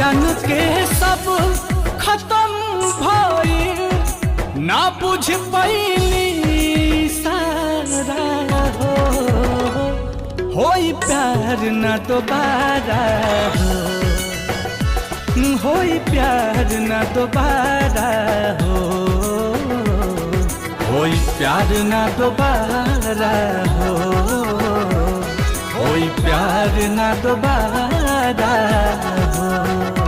जान के सब खत्म भइल, ना बुझ पैली सारा हो, होई प्यार ना दोबारा हो, होई प्यार ना दोबारा हो, होई प्यार ना दोबारा हो, होई प्यार ना दोबारा हो।